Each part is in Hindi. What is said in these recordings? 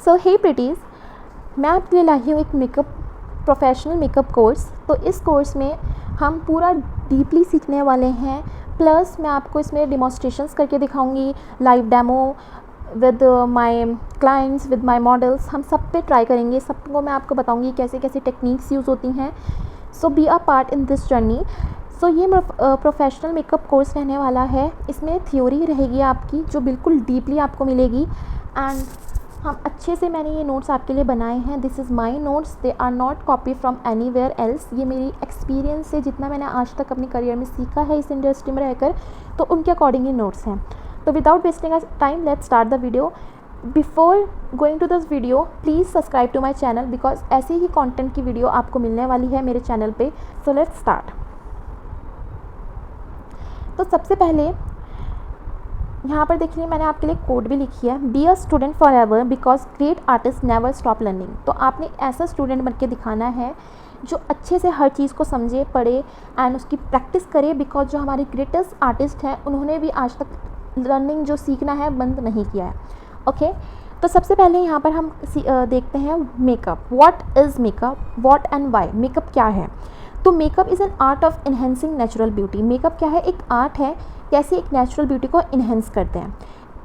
सो हे प्रिटीज़, मैं आपके लिए लाई हूँ एक प्रोफेशनल मेकअप कोर्स। तो इस कोर्स में हम पूरा डीपली सीखने वाले हैं, प्लस मैं आपको इसमें डिमॉन्स्ट्रेशंस करके दिखाऊंगी, live demo with my clients, with my models. हम सब पे ट्राई करेंगे, सबको मैं आपको बताऊंगी कैसे कैसे टेक्निक्स यूज़ होती हैं। So be a part in this journey. So ये प्रोफेशनल मेकअप कोर्स रहने वाला है। इसमें थ्योरी रहेगी आपकी जो बिल्कुल डीपली आपको मिलेगी, एंड हम अच्छे से, मैंने ये नोट्स आपके लिए बनाए हैं। This is my notes, they are not copy from anywhere else. ये मेरी एक्सपीरियंस से जितना मैंने आज तक अपनी करियर में सीखा है इस इंडस्ट्री में रहकर, तो उनके अकॉर्डिंग ये नोट्स हैं। तो without wasting time, let's start the video. Before going to this video, please subscribe to my channel, because ऐसे ही कॉन्टेंट की वीडियो आपको मिलने वाली है मेरे चैनल पर। So let's start. तो सबसे पहले यहाँ पर देखिए, मैंने आपके लिए कोड भी लिखी है, be a student for ever because great artist never stop learning. तो आपने ऐसा स्टूडेंट बन के दिखाना है जो अच्छे से हर चीज़ को समझे, पढ़े एंड उसकी प्रैक्टिस करे, बिकॉज जो हमारे ग्रेटेस्ट आर्टिस्ट हैं उन्होंने भी आज तक लर्निंग जो सीखना है बंद नहीं किया है। ओके, तो सबसे पहले यहाँ पर हम देखते हैं makeup. What is makeup, what and why. Makeup क्या है? तो makeup is an art of enhancing natural beauty. Makeup क्या है? एक आर्ट है, कैसे एक नेचुरल ब्यूटी को इन्हेंस करते हैं।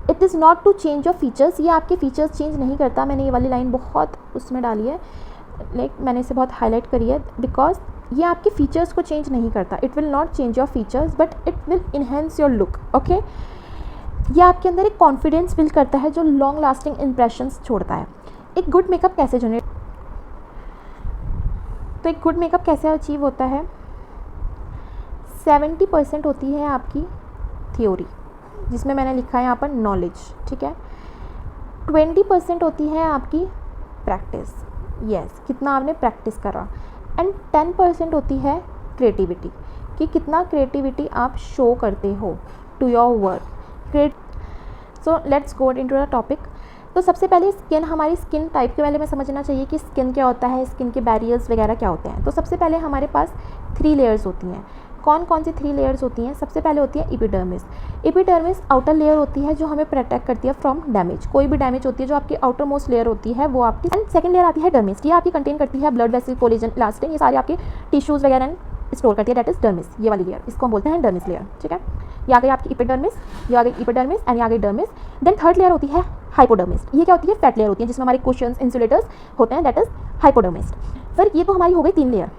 It is not to change your features. ये आपके फीचर्स चेंज नहीं करता। मैंने ये वाली लाइन बहुत उसमें डाली है, मैंने इसे बहुत हाईलाइट करी है, बिकॉज ये आपके फीचर्स को चेंज नहीं करता। It will not change your features but it will enhance your look. Okay, ये आपके अंदर एक कॉन्फिडेंस बिल्ड करता है जो लॉन्ग लास्टिंग इंप्रेशंस छोड़ता है। एक गुड मेकअप कैसे जनरेट, तो एक गुड मेकअप कैसे अचीव होता है? 70% होती है आपकी थ्योरी, जिसमें मैंने लिखा है यहाँ पर नॉलेज, ठीक है। 20% होती है आपकी प्रैक्टिस, यस, कितना आपने प्रैक्टिस करा, एंड 10% होती है क्रिएटिविटी, कि कितना क्रिएटिविटी आप शो करते हो to your work. So let's go into the topic. तो सबसे पहले स्किन, हमारी स्किन टाइप के बारे में समझना चाहिए कि स्किन क्या होता है, स्किन के बैरियर्स वगैरह क्या होते हैं। तो सबसे पहले हमारे पास 3 लेयर्स होती हैं। कौन कौन सी 3 लेयर्स होती हैं? सबसे पहले होती है एपिडर्मिस। एपिडर्मिस आउटर लेयर होती है जो हमें प्रोटेक्ट करती है फ्रॉम डैमेज। कोई भी डैमेज होती है जो आपकी आउटर मोस्ट लेयर होती है वो आपकी। एंड सेकंड लेयर आती है डर्मिस। ये आपकी कंटेन करती है ब्लड वेसल, कोलेजन, इलास्टिन, ये सारे आपके टिश्यूज़ वगैरह स्टोर करती है, दैट इज डर्मिस। ये वाली लेयर, इसको हम बोलते हैं डर्मिस लेयर, ठीक है। ये आ गई आपकी एपिडर्मिस, ये आ गई एपिडर्मिस एंड ये आ गई डर्मिस। देन थर्ड लेयर होती है हाइपोडर्मिस। ये क्या होती है? फैट लेयर होती है, जिसमें हमारे कुशन्स, इंसुलेटर्स होते हैं, दैट इज हाइपोडर्मिस। फिर ये तो हमारी हो गई 3 layer.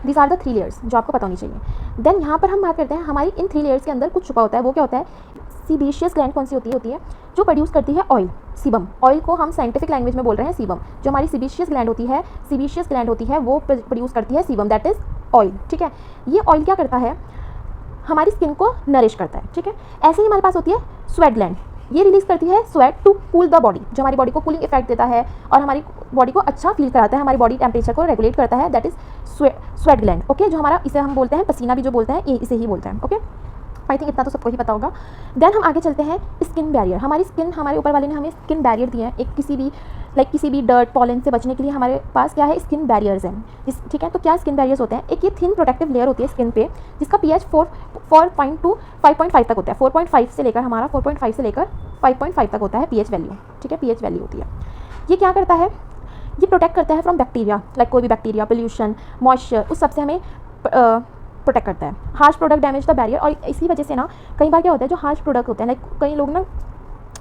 These are the 3 layers जो आपको पता होनी चाहिए। देन यहाँ पर हम बात करते हैं हमारी इन 3 लेयर्स के अंदर कुछ छुपा होता है। वो क्या होता है? सीबेशियस ग्लैंड कौन सी होती है जो प्रोड्यूस करती है ऑयल, सीबम। ऑयल को हम साइंटिफिक लैंग्वेज में बोल रहे हैं सीबम। जो हमारी सीबेशियस ग्लैंड होती है वो प्रोड्यूस करती है सीबम, दैट इज ऑयल, ठीक है। ये ऑयल क्या करता है? हमारी स्किन को नरिश करता है, ठीक है। ऐसे ही हमारे पास होती है स्वेट ग्लैंड। ये रिलीज करती है sweat to cool the body, जो हमारी बॉडी को कूलिंग इफेक्ट देता है और हमारी बॉडी को अच्छा फील कराता है, हमारी बॉडी टेम्परेचर को रेगुलेट करता है, that is sweat gland. Okay, जो हमारा, इसे हम बोलते हैं पसीना भी जो बोलते हैं, ये इसे ही बोलते हैं। ओके, आई थिंक इतना तो सबको ही पता होगा। देन हम आगे चलते हैं स्किन बैरियर। हमारी स्किन, हमारे ऊपर वाले ने हमें स्किन बैरियर दिए हैं। एक किसी भी डर्ट, पॉलन से बचने के लिए हमारे पास क्या है? स्किन बैरियर्स हैं, ठीक है। तो क्या स्किन बैरियर्स होते हैं? एक ये थिन प्रोटेक्टिव लेयर होती है स्किन पे, जिसका pH 4.5 तक होता है। 4.5 से लेकर 5.5 तक होता है pH वैल्यू, ठीक है, pH वैल्यू होती है। ये क्या करता है? ये प्रोटेक्ट करता है फ्रॉम बैक्टीरिया, लाइक कोई भी बैक्टीरिया, पोल्यूशन, मॉइस्चर, उस सबसे हमें प्रोटेक्ट करता है। Harsh product damage the barrier. और इसी वजह से ना कई बार क्या होता है, जो हार्श प्रोडक्ट होते हैं, लाइक कई लोग ना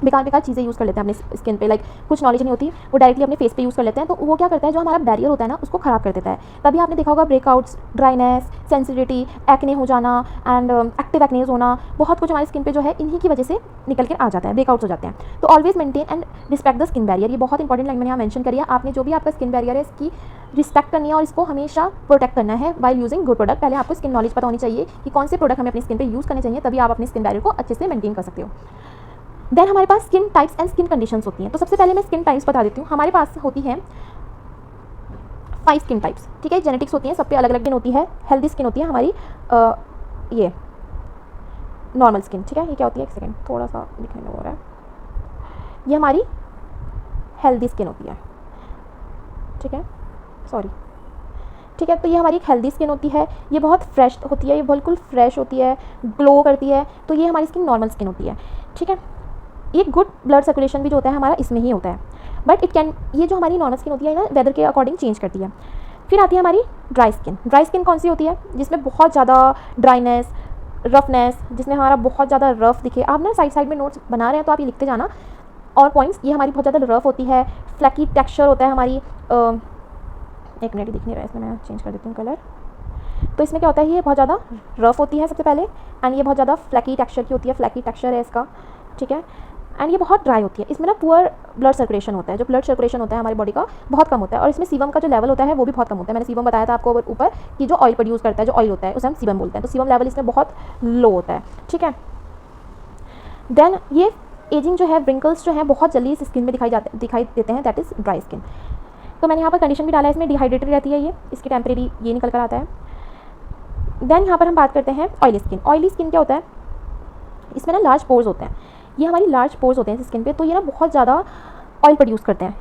बेकार चीज़ें यूज़ कर लेते हैं अपने स्किन पे, लाइक कुछ नॉलेज नहीं होती, वो डायरेक्टली अपने फेस पे यूज़ कर लेते हैं। तो वो क्या करता है, जो हमारा बैरियर होता है ना उसको ख़राब कर देता है। तभी आपने देखा होगा ब्रेकआउट्स, ड्राइनेस, सेंसिटिविटी, एक्ने हो जाना एंड एक्टिव एक्नेज होना, बहुत कुछ हमारी स्किन पे जो है इन्हीं की वजह से निकल कर आ जाता है, ब्रेकआउट्स हो जाते हैं। तो always maintain and respect the skin barrier. ये बहुत इंपॉर्टेंट लाइन मैंने यहाँ मेंशन करी है। आपने जो भी आपका स्किन बैरियर है इसकी रिस्पेक्ट करनी है और इसको हमेशा प्रोटेक्ट करना है वाइल यूजिंग गुड प्रोडक्ट। पहले आपको स्किन नॉलेज पता होनी चाहिए कि कौन से प्रोडक्ट हमें अपनी स्किन पे यूज़ करने चाहिए, तभी आप अपनी स्किन बैरियर को अच्छे से मेंटेन कर सकते हो। देन हमारे पास skin types and skin conditions होती हैं। तो सबसे पहले मैं स्किन टाइप्स बता देती हूँ। हमारे पास होती है 5 स्किन टाइप्स, ठीक है। जेनेटिक्स होती हैं, सब पे अलग अलग स्किन होती है। हेल्दी स्किन होती है हमारी, ये नॉर्मल स्किन, ठीक है। ये क्या होती है? एक सेकेंड, थोड़ा सा लिखने में हो रहा है। ये हमारी हेल्दी स्किन होती है, ठीक है, सॉरी, ठीक है। तो ये हमारी एक हेल्दी स्किन होती है, ये बहुत फ्रेश होती है, ये बिल्कुल फ्रेश होती है, ग्लो करती है। तो ये हमारी स्किन नॉर्मल स्किन होती है, ठीक है। एक गुड ब्लड सर्कुलेशन भी जो होता है हमारा इसमें ही होता है। बट इट कैन, ये जो हमारी नॉर्मल स्किन होती है ना, वेदर के अकॉर्डिंग चेंज करती है। फिर आती है हमारी ड्राई स्किन। ड्राई स्किन कौन सी होती है? जिसमें बहुत ज़्यादा ड्राइनेस, रफनेस, जिसमें हमारा बहुत ज़्यादा रफ दिखे। आप ना साइड साइड में नोट्स बना रहे हैं तो आप ये लिखते जाना और पॉइंट्स। ये हमारी बहुत ज़्यादा रफ होती है, फ्लैकी टेक्सचर होता है हमारी। एक मिनट, दिख नहीं रहा है, इसमें मैं चेंज कर देती हूँ कलर। तो इसमें क्या होता है, ये बहुत ज़्यादा रफ होती है सबसे पहले, एंड ये बहुत ज़्यादा फ्लैकी टेक्सचर की होती है, फ्लैकी टेक्सचर है इसका, ठीक है। एंड ये बहुत ड्राई होती है। इसमें ना पुअर ब्लड सर्कुलेशन होता है, जो ब्लड सर्कुलेशन होता है हमारी बॉडी का बहुत कम होता है, और इसमें सीबम का जो लेवल होता है वो भी बहुत कम होता है। मैंने सीबम बताया था आपको ऊपर कि जो ऑयल प्रोड्यूस करता है, जो ऑयल होता है उसे हम सीबम बोलते हैं, तो सीबम लेवल इसमें बहुत लो होता है, ठीक है। देन ये एजिंग जो है, व्रिंकल्स जो है बहुत जल्दी इस स्किन में दिखाई देते हैं, दैट इज़ ड्राई स्किन। तो मैंने यहाँ पर कंडीशन भी डाला है, इसमें डिहाइड्रेटेड रहती है ये, इसकी टेम्परेरी ये निकल कर आता है। देन यहाँ पर हम बात करते हैं ऑयली स्किन। ऑयली स्किन क्या होता है, इसमें ना लार्ज पोर्स होते हैं, ये हमारी लार्ज पोर्स होते हैं इस स्किन पे, तो ये ना बहुत ज़्यादा ऑयल प्रोड्यूस करते हैं,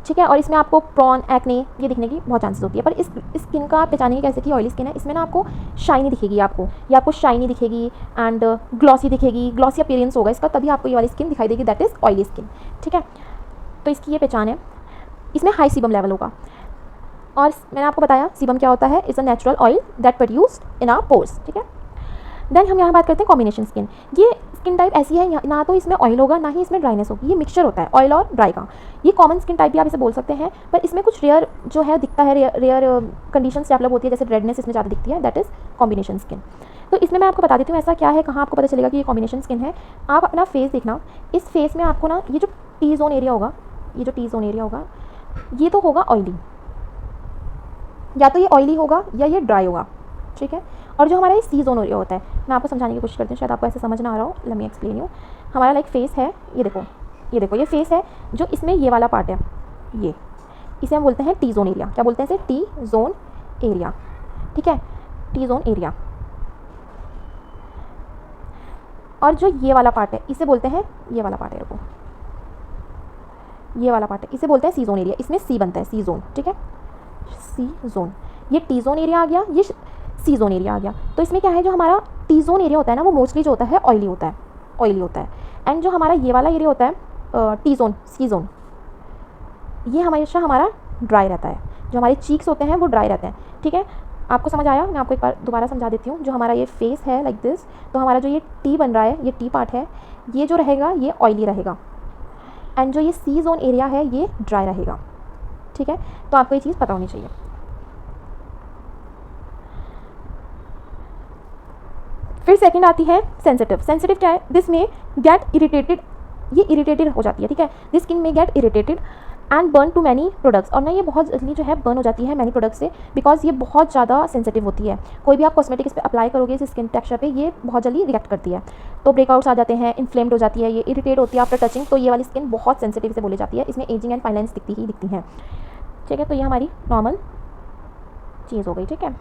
ठीक है। और इसमें आपको प्रॉन, एक्ने ये दिखने की बहुत चांसेस होती है। पर इस स्किन का आप पहचानेंगे कैसे कि ऑयली स्किन है? इसमें ना आपको शाइनी दिखेगी, आपको शाइनी दिखेगी एंड ग्लॉसी दिखेगी, ग्लॉसी अपीयरेंस होगा इसका, तभी आपको ये वाली स्किन दिखाई देगी, दैट इज़ ऑयली स्किन, ठीक है। तो इसकी ये पहचान है। इसमें हाई सीबम लेवल होगा, और मैंने आपको बताया सीबम क्या होता है, is a natural oil that produced in our pores, ठीक है। देन हम यहाँ बात करते हैं कॉम्बिनेशन स्किन। ये स्किन टाइप ऐसी है, ना तो इसमें ऑयल होगा ना ही इसमें ड्राइनेस होगी, ये मिक्सचर होता है ऑयल और ड्राई का। ये कॉमन स्किन टाइप भी आप इसे बोल सकते हैं, पर इसमें कुछ रेयर जो है दिखता है, रेयर कंडीशंस डेवलप होती है, जैसे रेडनेस इसमें ज़्यादा दिखती है, दैट इज़ कॉम्बिनेशन स्किन। तो इसमें मैं आपको बता देती हूँ ऐसा क्या है, कहाँ आपको पता चलेगा कि ये कॉम्बिनेशन स्किन है। आप अपना फेस देखना, इस फेस में आपको ना ये जो टी जोन एरिया होगा, ये जो टी जोन एरिया होगा, ये तो होगा ऑयली, या तो ये ऑयली होगा या ये ड्राई होगा, ठीक है। और जो हमारा ये सी जोन एरिया होता है, मैं आपको समझाने की कोशिश करती हूँ, शायद आपको ऐसे समझ ना आ रहा हो, लेट मी एक्सप्लेन यू। हमारा लाइक फेस है, ये देखो ये फेस है, जो इसमें ये वाला पार्ट है, ये इसे हम बोलते हैं टी जोन एरिया। क्या बोलते हैं इसे? टी जोन एरिया, ठीक है, टी जोन एरिया। और जो ये वाला पार्ट है, इसे बोलते हैं, ये वाला पार्ट है, देखो ये वाला पार्ट है, इसे बोलते हैं सी जोन एरिया। इसमें सी बनता है, सी जोन, ठीक है, सी जोन। ये टी जोन एरिया आ गया, ये सी जोन एरिया आ गया। तो इसमें क्या है, जो हमारा टी जोन एरिया होता है ना, वो मोस्टली जो होता है ऑयली होता है, ऑयली होता है। एंड जो हमारा ये वाला एरिया होता है टी जोन, सी जोन, ये हमेशा हमारा ड्राई रहता है। जो हमारे चीक्स होते हैं वो ड्राई रहते हैं, ठीक है। आपको समझ आया? मैं आपको एक बार दोबारा समझा देती हूँ। जो हमारा ये फेस है लाइक दिस, तो हमारा जो ये टी बन रहा है, ये टी पार्ट है, ये जो रहेगा ये ऑयली रहेगा, एंड जो ये सी जोन एरिया है ये ड्राई रहेगा, ठीक है। तो आपको ये चीज़ पता होनी चाहिए। फिर सेकंड आती है सेंसिटिव। सेंसिटिव क्या है? दिस में गेट इरिटेटेड, ये इरिटेटेड हो जाती है, ठीक है। दिस स्किन में get irritated and burn too many products, और ना ये बहुत जल्दी जो है बर्न हो जाती है मैनी प्रोडक्ट्स से, बिकॉज ये बहुत ज़्यादा सेंसिटिव होती है। कोई भी आप कॉस्मेटिक इस पर अप्लाई करोगे इस स्किन टेक्सचर पे, ये बहुत जल्दी रिएक्ट करती है, तो ब्रेकआउट्स आ जाते हैं, इन्फ्लेम्ड हो जाती है, ये इरिटेट होती है आफ्टर टचिंग। तो ये वाली स्किन बहुत सेंसिटिव से बोली जाती है, इसमें एजिंग एंड फाइन लाइन्स दिखती हैं, ठीक है। तो ये हमारी नॉर्मल चीज़ हो गई, ठीक है।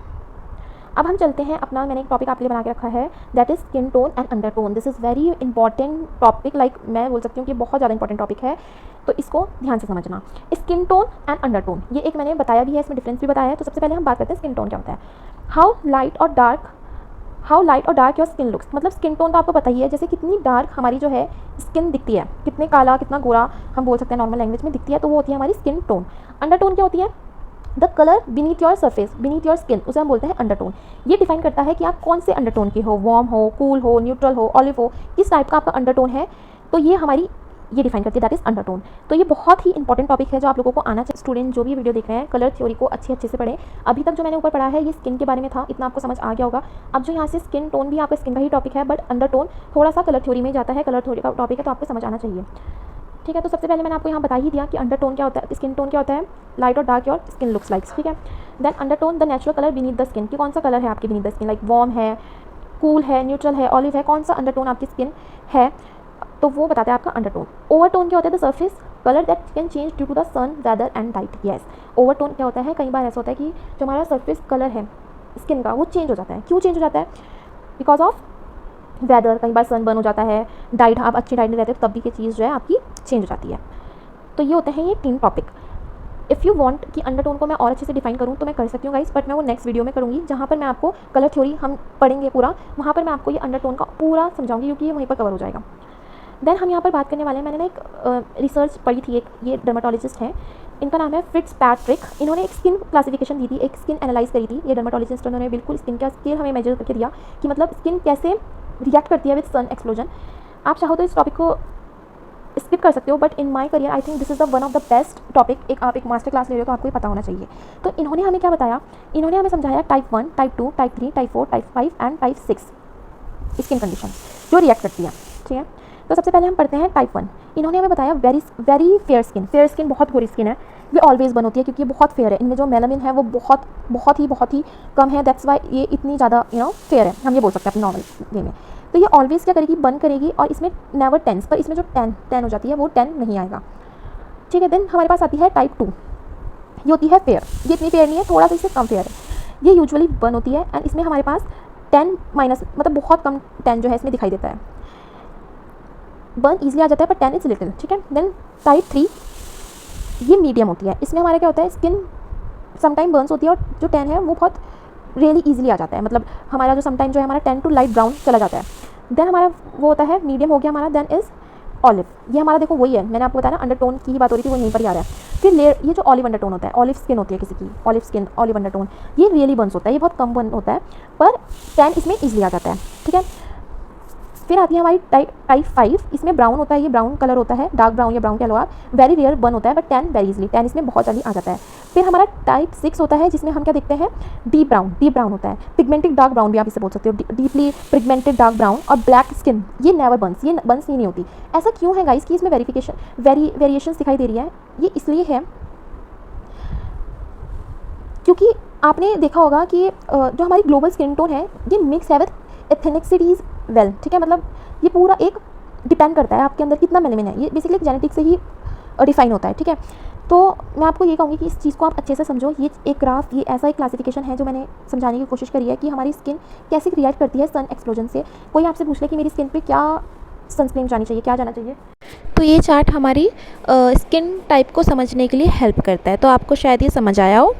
अब हम चलते हैं अपना, मैंने एक टॉपिक आपके लिए बना के रखा है, that is skin tone and under tone. This is very important topic, like मैं बोल सकती हूँ कि बहुत ज़्यादा इंपॉर्टेंट टॉपिक है, तो इसको ध्यान से समझना। Skin tone and under tone, ये एक मैंने बताया भी है, इसमें डिफरेंस भी बताया है। तो सबसे पहले हम बात करते हैं स्किन टोन क्या होता है। हाउ लाइट और डार्क योर स्किन लुक्स, मतलब स्किन टोन तो आपको पता ही है, जैसे कितनी डार्क हमारी जो है स्किन दिखती है, कितने काला कितना गोरा हम बोल सकते हैं नॉर्मल लैंग्वेज में दिखती है, तो वो होती है हमारी स्किन टोन। अंडर टोन क्या होती है? The colour beneath your surface, beneath your skin, उसे हम बोलते हैं अंडरटोन। ये डिफाइन करता है कि आप कौन से अंडरटोन के हो, वार्म हो, कूल हो, न्यूट्रल हो, ऑलिव हो, किस टाइप का आपका अंडरटोन है, तो ये हमारी ये डिफाइन करती है, दैट इज़ अंडरटोन। तो ये बहुत ही इंपॉर्टेंट टॉपिक है जो आप लोगों को आना चाहिए। स्टूडेंट जो भी वीडियो देख रहे हैं, कलर थ्योरी को अच्छे से पढ़ें। अभी तक जो मैंने ऊपर पढ़ा है ये स्किन के बारे में था, इतना आपको समझ आ गया होगा। अब जो यहाँ से स्किन टोन भी आपका स्किन का ही टॉपिक है, बट अंडरटोन थोड़ा सा कलर थ्योरी में जाता है, कलर थ्योरी का टॉपिक है, तो आपको समझ आना चाहिए, ठीक है। तो सबसे पहले मैंने आपको यहाँ बता ही दिया कि अंडरटोन क्या होता है, स्किन टोन क्या होता है, लाइट और dark your skin looks likes, ठीक है। Then undertone the natural colour beneath the skin, कि कौन सा कलर है आपकी beneath the skin, like warm है, कूल है, न्यूट्रल है, ऑलिव है, कौन सा अंडरटोन आपकी स्किन है, तो वो बताता है आपका अंडरटोन। ओवरटोन क्या होता है? The surface colour that can change due to the sun, weather and light. Yes, overtone क्या होता है? कई बार ऐसा होता है कि जो हमारा सर्फेस कलर है स्किन का वो चेंज हो जाता है। क्यों चेंज हो जाता है? बिकॉज ऑफ वेदर, कई बार सन बर्न हो जाता है, डाइट, आप अच्छी डाइट में रहते हो तब भी ये चीज़ जो है आपकी चेंज हो जाती है। तो ये होते हैं ये 3 टॉपिक। इफ़ यू वांट कि अंडरटोन को मैं और अच्छे से डिफाइन करूँ तो मैं कर सकती हूँ गाइस, बट मैं वो नेक्स्ट वीडियो में करूँगी, जहाँ पर मैं आपको कलर थ्योरी हम पढ़ेंगे पूरा, वहाँ पर मैं आपको ये अंडरटोन का पूरा समझाऊंगी, क्योंकि ये वहीं पर कवर हो जाएगा। देन हम यहाँ पर बात करने वाले हैं, मैंने ना एक रिसर्च पढ़ी थी, एक ये डर्माटोलॉजिस्ट हैं, इनका नाम है फिट्जपैट्रिक। इन्होंने एक स्किन क्लासिफिकेशन दी थी, एक स्किन एनालाइज करी थी ये डर्माटोलॉजिस्ट। उन्होंने बिल्कुल स्किन का स्केल हमें मेजर करके दिया कि मतलब स्किन कैसे रिएक्ट करती है विद सन एक्सप्लोजन। आप चाहो तो इस टॉपिक को स्किप कर सकते हो, but in my career I think this is the one of the best topic. एक आप एक मास्टर क्लास ले रहे हो तो आपको ये पता होना चाहिए। तो इन्होंने हमें क्या बताया, इन्होंने हमें समझाया type 1, type 2, type 3, type 4, type 5 and type 6 skin condition जो रिएक्ट करती है, ठीक है। तो सबसे पहले हम पढ़ते हैं टाइप 1। इन्होंने हमें बताया very fair skin. Fair skin बहुत गोरी स्किन है, ये ऑलवेज बन होती है क्योंकि ये बहुत फेयर है, इनमें जो मेलानिन है वो बहुत ही कम है, दैट्स वाई ये इतनी ज़्यादा फेयर है, हम ये बोल सकते हैं अपने नॉर्मल वे में। तो ये ऑलवेज क्या करेगी, बर्न करेगी, और इसमें नेवर टेंस, पर इसमें जो टेन हो जाती है वो 10 नहीं आएगा, ठीक है। देन हमारे पास आती है टाइप 2, ये होती है फेयर। ये इतनी फेयर नहीं है, थोड़ा सा इससे कम फेयर है। ये यूजुअली बर्न होती है एंड इसमें हमारे पास 10 माइनस मतलब बहुत कम 10 जो है इसमें दिखाई देता है, बर्न ईजिली आ जाता है पर 10 इज लिटिल, ठीक है। देन टाइप 3 ये मीडियम होती है, इसमें हमारा क्या होता है, स्किन समटाइम बर्न्स होती है और जो 10 है वो बहुत रियली ईजिली आ जाता है, मतलब हमारा जो समटाइम जो है हमारा 10 टू लाइट ब्राउन चला जाता है। देन हमारा वो होता है मीडियम हो गया हमारा, देन इज़ ऑलिव। ये हमारा देखो वही है, मैंने आपको बताया ना अंडरटोन की ही बात हो रही थी, वो यहीं पर ही आ रहा है। फिर लेयर, ये जो ऑलिव अंडरटोन होता है, ऑलिव स्किन होती है किसी की, ऑलिव स्किन ऑलिव अंडरटोन, ये रियली बर्न्स होता है, ये बहुत कम बर्न होता है पर 10 इसमें ईजिली आ जाता है, ठीक है। फिर आती है हमारी टाइप 5, इसमें ब्राउन होता है, ये ब्राउन कलर होता है, डार्क ब्राउन या ब्राउन कह लो आप, वेरी रेयर बर्न होता है बट 10 वेरी इजली, 10 इसमें बहुत जल्दी आ जाता है। फिर हमारा टाइप 6 होता है जिसमें हम क्या देखते हैं, डीप ब्राउन होता है, पिगमेंटेड डार्क ब्राउन भी आप इसे बोल सकते हो, डीपली पिगमेंटेड डार्क ब्राउन, और ब्लैक स्किन, ये नेवर बर्न्स, ये बर्न्स नहीं होती। ऐसा क्यों है गाइस कि इसमें वेरिएशन दिखाई दे रही है, ये इसलिए है क्योंकि आपने देखा होगा कि जो हमारी ग्लोबल स्किन टोन है ये मिक्स है विद एथेनिसिटीज़ वेल, ठीक है। मतलब ये पूरा एक डिपेंड करता है आपके अंदर कितना मेलानिन है, ये बेसिकली जेनेटिक्स से ही डिफाइन होता है, ठीक है। तो मैं आपको ये कहूँगी कि इस चीज़ को आप अच्छे से समझो। ये एक ग्राफ, ये ऐसा एक क्लासिफिकेशन है जो मैंने समझाने की कोशिश करी है कि हमारी स्किन कैसे रिएक्ट करती है सन एक्सप्लोजन से। कोई आपसे पूछ ले कि मेरी स्किन पे क्या सनस्क्रीन जानी चाहिए, क्या जाना चाहिए, तो ये चार्ट हमारी स्किन टाइप को समझने के लिए हेल्प करता है। तो आपको शायद ये समझ आया हो।